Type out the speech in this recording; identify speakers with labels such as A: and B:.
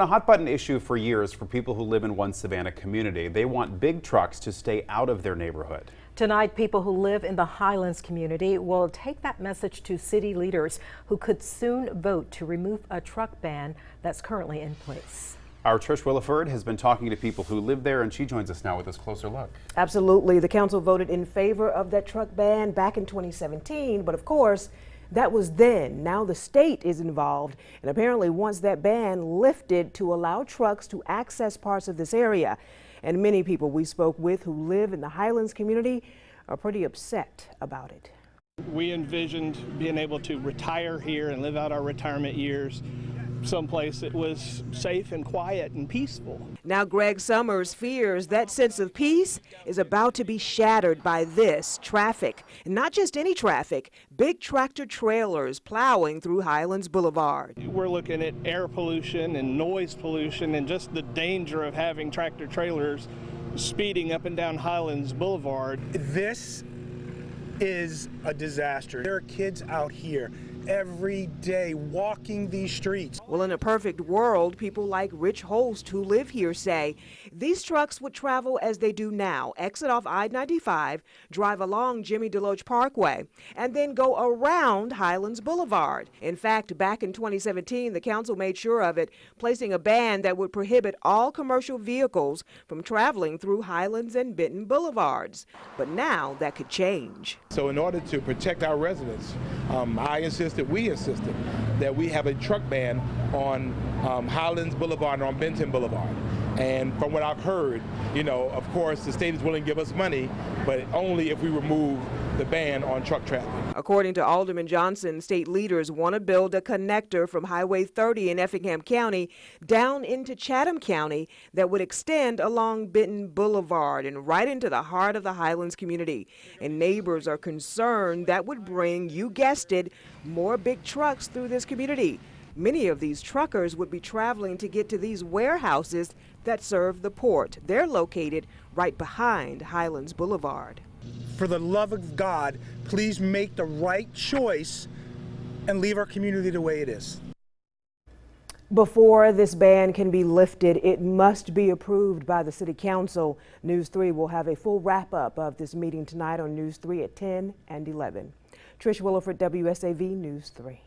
A: A hot button issue for years for people who live in one Savannah community. They want big trucks to stay out of their neighborhood.
B: Tonight, people who live in the Highlands community will take that message to city leaders who could soon vote to remove a truck ban that's currently in place.
A: Our Trish Williford has been talking to people who live there, and she joins us now with this closer look.
C: Absolutely. The council voted in favor of that truck ban back in 2017, but of course, that was then. Now the state is involved and apparently wants that ban lifted to allow trucks to access parts of this area. And many people we spoke with who live in the Highlands community are pretty upset about it.
D: We envisioned being able to retire here and live out our retirement years someplace that was safe and quiet and peaceful.
C: Now Greg Summers fears that sense of peace is about to be shattered by this traffic. And not just any traffic, big tractor trailers plowing through Highlands Boulevard.
D: We're looking at air pollution and noise pollution and just the danger of having tractor trailers speeding up and down Highlands Boulevard.
E: This is a disaster. There are kids out here every day walking these streets.
C: Well, in a perfect world, people like Rich Holst who live here say these trucks would travel as they do now, exit off I-95, drive along Jimmy DeLoach Parkway, and then go around Highlands Boulevard. In fact, back in 2017, the council made sure of it, placing a ban that would prohibit all commercial vehicles from traveling through Highlands and Benton Boulevards. But now that could change.
F: So in order to protect our residents, we insisted that we have a truck ban on Highlands Boulevard and on Benton Boulevard. And from what I've heard, of course, the state is willing to give us money, but only if we remove the ban on truck traffic.
C: According to Alderman Johnson, state leaders want to build a connector from Highway 30 in Effingham County down into Chatham County that would extend along Benton Boulevard and right into the heart of the Highlands community. And neighbors are concerned that would bring, you guessed it, more big trucks through this community. Many of these truckers would be traveling to get to these warehouses that serve the port. They're located right behind Highlands Boulevard.
E: For the love of God, please make the right choice and leave our community the way it is.
C: Before this ban can be lifted, it must be approved by the City Council. News 3 will have a full wrap-up of this meeting tonight on News 3 at 10 and 11. Trish Williford, WSAV News 3.